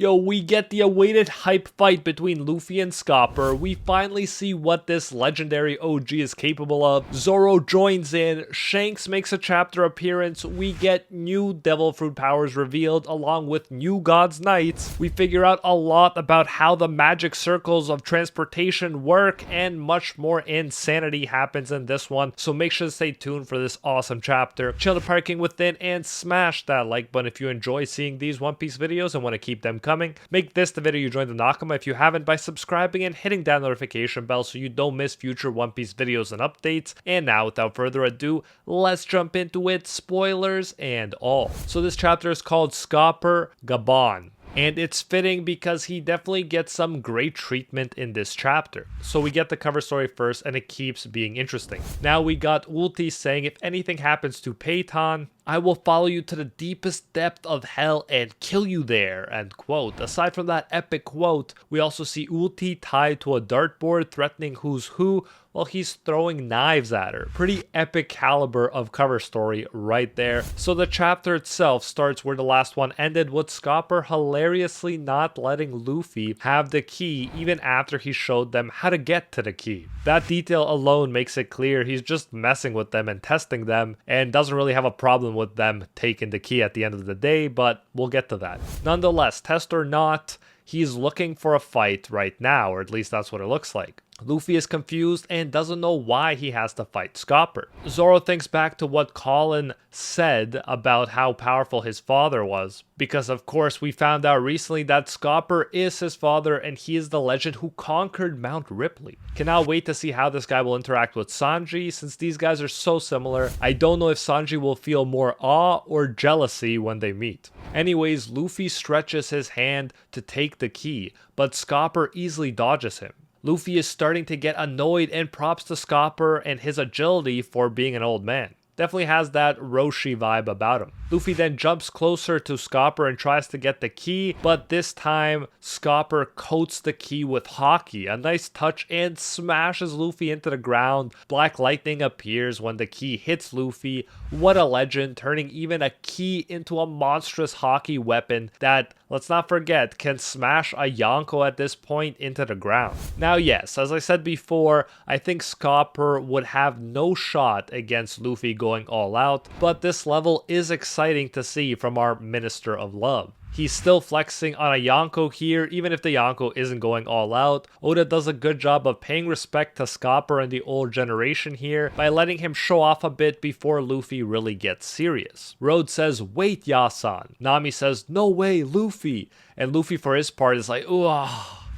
Yo, we get the awaited hype fight between Luffy and Scopper. We finally see what this legendary OG is capable of. Zoro joins in, Shanks makes a chapter appearance, we get new Devil Fruit powers revealed along with new God's Knights. We figure out a lot about how the magic circles of transportation work, and much more insanity happens in this one, so make sure to stay tuned for this awesome chapter. Chill the parking within and smash that like button if you enjoy seeing these One Piece videos and want to keep them coming. Make this the video you join the Nakama if you haven't by subscribing and hitting that notification bell so you don't miss future One Piece videos and updates. And now, without further ado, let's jump into it, spoilers and all. So this chapter is called Scopper Gabon. And it's fitting because he definitely gets some great treatment in this chapter. So we get the cover story first and it keeps being interesting. Now we got Ulti saying if anything happens to Peyton, I will follow you to the deepest depth of hell and kill you there, end quote. Aside from that epic quote, we also see Ulti tied to a dartboard threatening who's who while he's throwing knives at her. Pretty epic caliber of cover story right there. So the chapter itself starts where the last one ended, with Scopper hilariously not letting Luffy have the key even after he showed them how to get to the key. That detail alone makes it clear he's just messing with them and testing them and doesn't really have a problem with them taking the key at the end of the day, but we'll get to that. Nonetheless, test or not, he's looking for a fight right now, or at least that's what it looks like. Luffy is confused and doesn't know why he has to fight Scopper. Zoro thinks back to what Colin said about how powerful his father was, because of course we found out recently that Scopper is his father and he is the legend who conquered Mount Ripley. Cannot wait to see how this guy will interact with Sanji, since these guys are so similar. I don't know if Sanji will feel more awe or jealousy when they meet. Anyways, Luffy stretches his hand to take the key, but Scopper easily dodges him. Luffy is starting to get annoyed and props to Scopper and his agility for being an old man. Definitely has that Roshi vibe about him. Luffy then jumps closer to Scopper and tries to get the key, but this time Scopper coats the key with Haki, a nice touch, and smashes Luffy into the ground. Black lightning appears when the key hits Luffy. What a legend, turning even a key into a monstrous Haki weapon that, let's not forget, can smash a Yonko at this point into the ground. Now yes, as I said before, I think Scopper would have no shot against Luffy going all out, but this level is exciting to see from our Minister of Love. He's still flexing on a Yonko here, even if the Yonko isn't going all out. Oda does a good job of paying respect to Scopper and the old generation here by letting him show off a bit before Luffy really gets serious. Road says, wait, Yasan. Nami says, no way, Luffy. And Luffy for his part is like, ooh.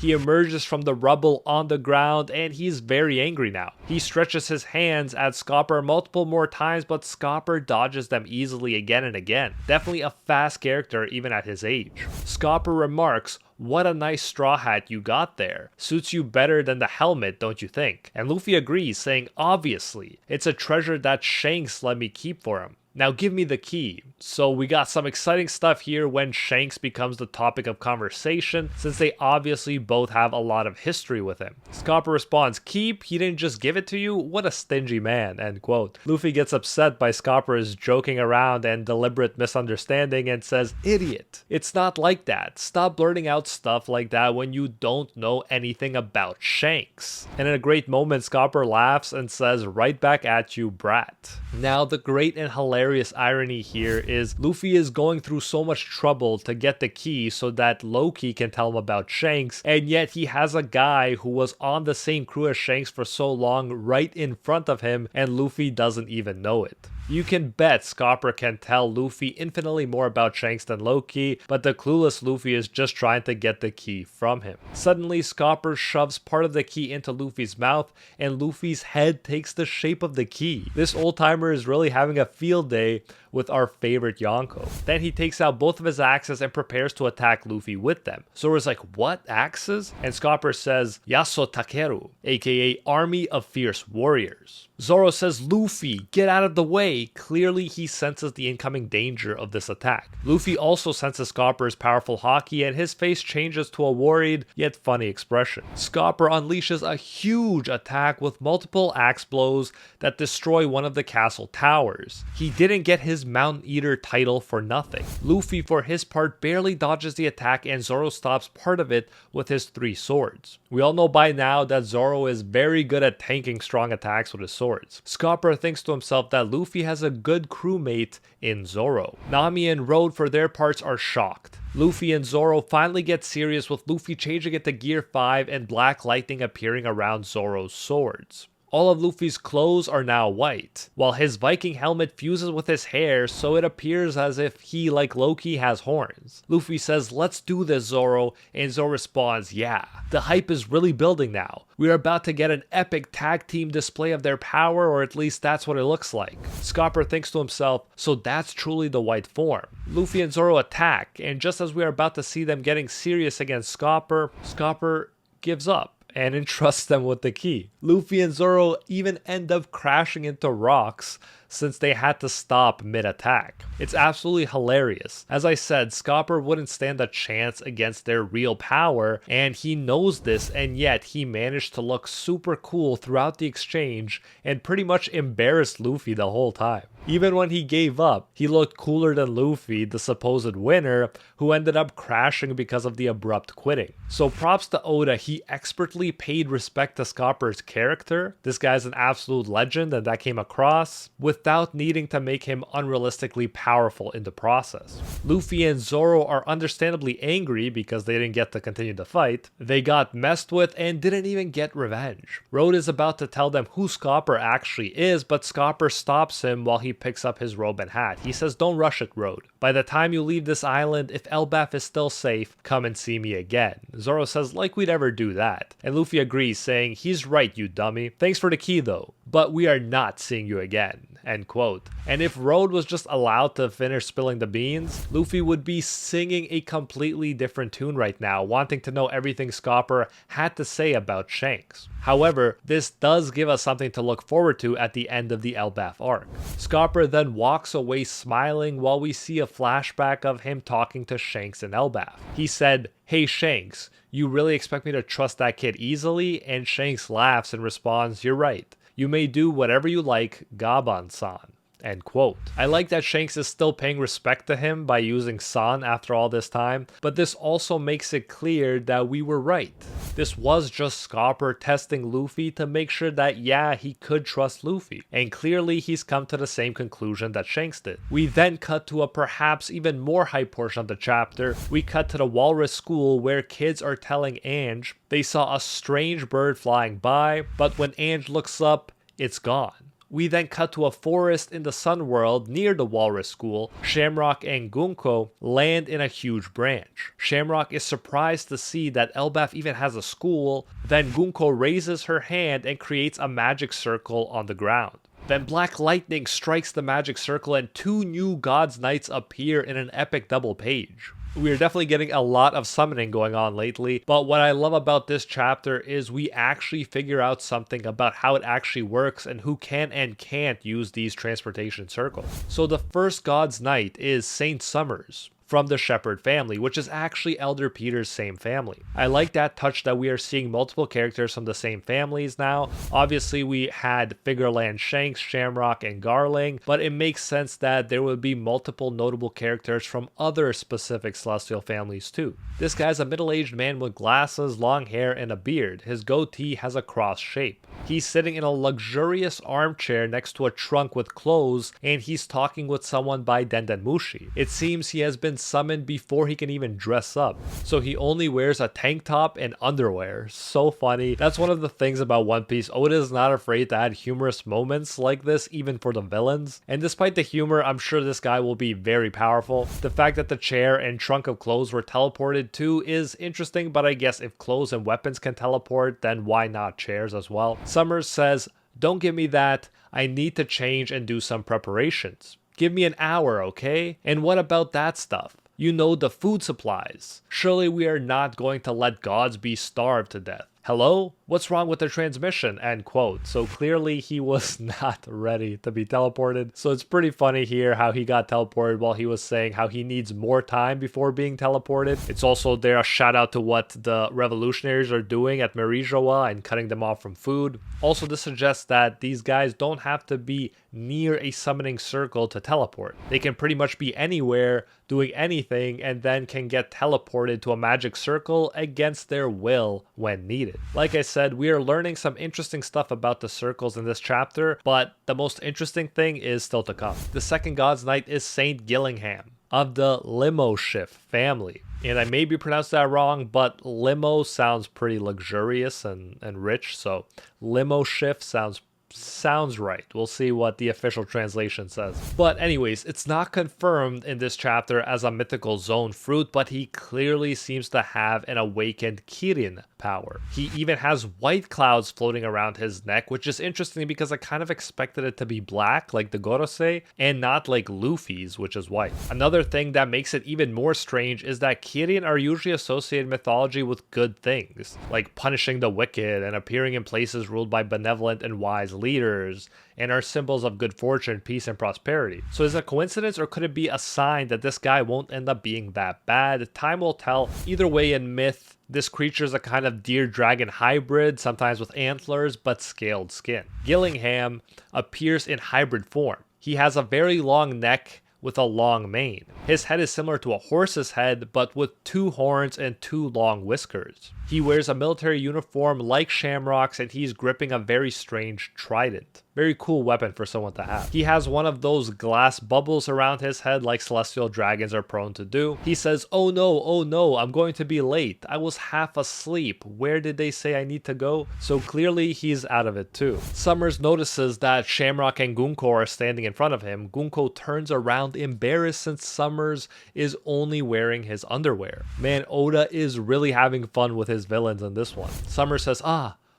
He emerges from the rubble on the ground and he's very angry now. He stretches his hands at Scopper multiple more times, but Scopper dodges them easily again and again. Definitely a fast character even at his age. Scopper remarks, what a nice straw hat you got there. Suits you better than the helmet, don't you think? And Luffy agrees, saying, obviously, it's a treasure that Shanks let me keep for him. Now give me the key. So we got some exciting stuff here when Shanks becomes the topic of conversation, since they obviously both have a lot of history with him. Scopper responds, keep? He didn't just give it to you? What a stingy man, end quote. Luffy gets upset by Scopper's joking around and deliberate misunderstanding and says, idiot. It's not like that. Stop blurting out stuff like that when you don't know anything about Shanks. And in a great moment, Scopper laughs and says, right back at you, brat. Now the great and hilarious irony here is Luffy is going through so much trouble to get the key so that Loki can tell him about Shanks, and yet he has a guy who was on the same crew as Shanks for so long right in front of him, and Luffy doesn't even know it. You can bet Scopper can tell Luffy infinitely more about Shanks than Loki, but the clueless Luffy is just trying to get the key from him. Suddenly, Scopper shoves part of the key into Luffy's mouth, and Luffy's head takes the shape of the key. This old-timer is really having a field day with our favorite Yonko. Then he takes out both of his axes and prepares to attack Luffy with them. Zoro's like, what axes? And Scopper says, Yaso Takeru, aka Army of Fierce Warriors. Zoro says, Luffy, get out of the way. Clearly he senses the incoming danger of this attack. Luffy also senses Scopper's powerful Haki and his face changes to a worried yet funny expression. Scopper unleashes a huge attack with multiple axe blows that destroy one of the castle towers. He didn't get his Mountain Eater title for nothing. Luffy, for his part, barely dodges the attack and Zoro stops part of it with his 3 swords. We all know by now that Zoro is very good at tanking strong attacks with his swords. Scopper thinks to himself that Luffy has a good crewmate in Zoro. Nami and Road, for their parts, are shocked. Luffy and Zoro finally get serious, with Luffy changing it to Gear 5 and black lightning appearing around Zoro's swords. All of Luffy's clothes are now white, while his Viking helmet fuses with his hair, so it appears as if he, like Loki, has horns. Luffy says, "Let's do this, Zoro," and Zoro responds, "Yeah." The hype is really building now. We are about to get an epic tag team display of their power, or at least that's what it looks like. Scopper thinks to himself, so that's truly the white form. Luffy and Zoro attack, and just as we are about to see them getting serious against Scopper, Scopper gives up and entrusts them with the key. Luffy and Zoro even end up crashing into rocks since they had to stop mid-attack. It's absolutely hilarious. As I said, Scopper wouldn't stand a chance against their real power, and he knows this, and yet he managed to look super cool throughout the exchange and pretty much embarrassed Luffy the whole time. Even when he gave up, he looked cooler than Luffy, the supposed winner, who ended up crashing because of the abrupt quitting. So props to Oda, he expertly paid respect to Scopper's character. This guy's an absolute legend, and that came across, without needing to make him unrealistically powerful in the process. Luffy and Zoro are understandably angry because they didn't get to continue the fight. They got messed with and didn't even get revenge. Road is about to tell them who Scopper actually is, but Scopper stops him while he picks up his robe and hat. He says, "Don't rush it, Road. By the time you leave this island, if Elbaf is still safe, come and see me again." Zoro says, "Like we'd ever do that." And Luffy agrees, saying, "He's right, you dummy. Thanks for the key though, but we are not seeing you again." End quote. And if Road was just allowed to finish spilling the beans, Luffy would be singing a completely different tune right now, wanting to know everything Scopper had to say about Shanks. However, this does give us something to look forward to at the end of the Elbaf arc. Scopper then walks away smiling while we see a flashback of him talking to Shanks and Elbaf. He said, "Hey Shanks, you really expect me to trust that kid easily?" And Shanks laughs and responds, "You're right. You may do whatever you like, Gaban-san." End quote. I like that Shanks is still paying respect to him by using san after all this time, but this also makes it clear that we were right. This was just Scopper testing Luffy to make sure that yeah, he could trust Luffy, and clearly he's come to the same conclusion that Shanks did. We then cut to a perhaps even more hype portion of the chapter. We cut to the Walrus School where kids are telling Ange they saw a strange bird flying by, but when Ange looks up, it's gone. We then cut to a forest in the Sun World near the Walrus School. Shamrock and Gunko land in a huge branch. Shamrock is surprised to see that Elbaf even has a school. Then Gunko raises her hand and creates a magic circle on the ground. Then black lightning strikes the magic circle and 2 new God's Knights appear in an epic double page. We are definitely getting a lot of summoning going on lately, but what I love about this chapter is we actually figure out something about how it actually works and who can and can't use these transportation circles. So the first God's Knight is Saint Summers from the Shepherd family, which is actually Elder Peter's same family. I like that touch that we are seeing multiple characters from the same families now. Obviously, we had Figureland Shanks, Shamrock, and Garling, but it makes sense that there would be multiple notable characters from other specific Celestial families too. This guy's a middle-aged man with glasses, long hair, and a beard. His goatee has a cross shape. He's sitting in a luxurious armchair next to a trunk with clothes, and he's talking with someone by Dendenmushi. It seems he has been summoned before he can even dress up, so he only wears a tank top and underwear. So funny. That's one of the things about One Piece. Oda is not afraid to add humorous moments like this, even for the villains. And despite the humor, I'm sure this guy will be very powerful. The fact that the chair and trunk of clothes were teleported to is interesting, but I guess if clothes and weapons can teleport, then why not chairs as well? Summers says, "Don't give me that. I need to change and do some preparations. Give me an hour, okay? And what about that stuff? You know, the food supplies. Surely we are not going to let gods be starved to death." Hello? What's wrong with the transmission? End quote. So clearly he was not ready to be teleported. So it's pretty funny here how he got teleported while he was saying how he needs more time before being teleported. It's also there a shout out to what the revolutionaries are doing at Marijoa and cutting them off from food. Also, this suggests that these guys don't have to be near a summoning circle to teleport. They can pretty much be anywhere doing anything and then can get teleported to a magic circle against their will when needed. Like I said, we are learning some interesting stuff about the circles in this chapter, but the most interesting thing is still to come. The second God's Knight is Saint Gillingham of the Limoshift family. And I may be pronounced that wrong, but limo sounds pretty luxurious and rich, so Limoshift sounds right. We'll see what the official translation says. But anyways, it's not confirmed in this chapter as a mythical zone fruit, but he clearly seems to have an awakened Kirin power. He even has white clouds floating around his neck, which is interesting because I kind of expected it to be black like the Gorosei and not like Luffy's, which is white. Another thing that makes it even more strange is that Kirin are usually associated in mythology with good things, like punishing the wicked and appearing in places ruled by benevolent and wise leaders, and are symbols of good fortune, peace, and prosperity. So is it a coincidence, or could it be a sign that this guy won't end up being that bad? Time will tell. Either way, in myth, this creature is a kind of deer-dragon hybrid, sometimes with antlers, but scaled skin. Gillingham appears in hybrid form. He has a very long neck with a long mane. His head is similar to a horse's head, but with 2 horns and 2 long whiskers. He wears a military uniform like Shamrock's, and he's gripping a very strange trident. Very cool weapon for someone to have. He has one of those glass bubbles around his head like celestial dragons are prone to do. He says, oh no, I'm going to be late. I was half asleep. Where did they say I need to go? So clearly he's out of it too. Summers notices that Shamrock and Gunko are standing in front of him. Gunko turns around embarrassed since Summers is only wearing his underwear. Man, Oda is really having fun with his villains in this one. Summers says,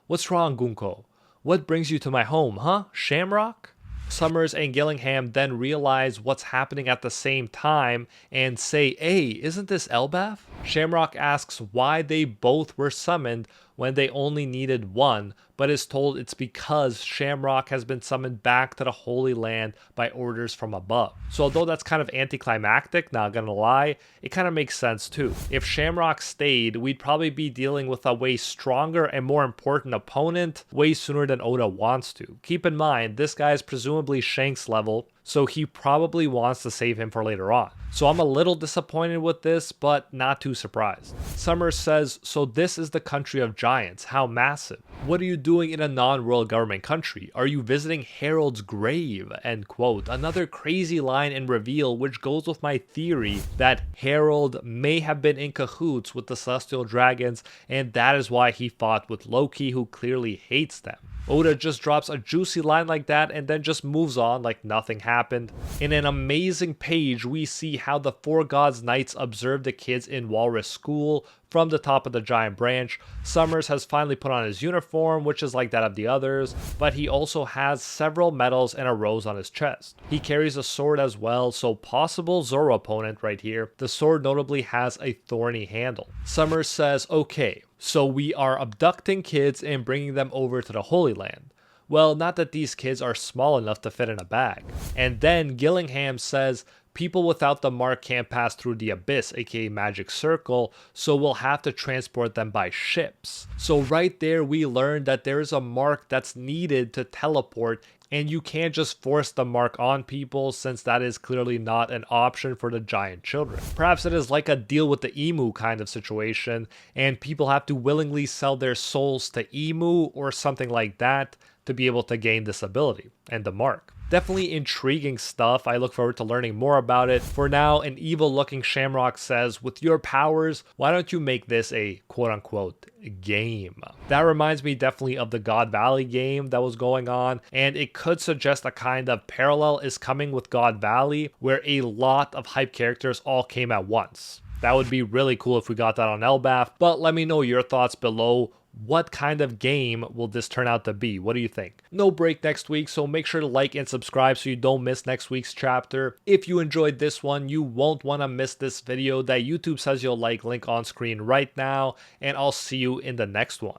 what's wrong, Gunko? What brings you to my home, huh? Shamrock? Summers and Gillingham then realize what's happening at the same time and say, hey, isn't this Elbaf? Shamrock asks why they both were summoned when they only needed one, but is told it's because Shamrock has been summoned back to the Holy Land by orders from above. So although that's kind of anticlimactic, not gonna lie, it kind of makes sense too. If Shamrock stayed, we'd probably be dealing with a way stronger and more important opponent way sooner than Oda wants to. Keep in mind, this guy is presumably Shanks level, so he probably wants to save him for later on. So I'm a little disappointed with this, but not too surprised. Summers says, so this is the country of giants, how massive. What are you doing in a non-royal government country? Are you visiting Harold's grave? End quote. Another crazy line and reveal which goes with my theory that Harold may have been in cahoots with the celestial dragons, and that is why he fought with Loki, who clearly hates them. Oda just drops a juicy line like that and then just moves on like nothing happened. In an amazing page, we see how the 4 Gods Knights observe the kids in Walrus School from the top of the giant branch. Summers has finally put on his uniform, which is like that of the others, but he also has several medals and a rose on his chest. He carries a sword as well, so possible Zoro opponent right here. The sword notably has a thorny handle. Summers says, okay, so we are abducting kids and bringing them over to the Holy Land. Well, not that these kids are small enough to fit in a bag. And then Gillingham says, people without the mark can't pass through the abyss, aka magic circle, so we'll have to transport them by ships. So right there we learned that there is a mark that's needed to teleport, and you can't just force the mark on people since that is clearly not an option for the giant children. Perhaps it is like a deal with the Emu kind of situation, and people have to willingly sell their souls to Emu or something like that to be able to gain this ability and the mark. Definitely intriguing stuff. I look forward to learning more about it. For now, an evil looking Shamrock says, with your powers, why don't you make this a quote unquote game? That reminds me definitely of the God Valley game that was going on, and it could suggest a kind of parallel is coming with God Valley where a lot of hype characters all came at once. That would be really cool if we got that on Elbaf, but let me know your thoughts below. What kind of game will this turn out to be? What do you think? No break next week, so make sure to like and subscribe so you don't miss next week's chapter. If you enjoyed this one, you won't want to miss this video that YouTube says you'll like, link on screen right now, and I'll see you in the next one.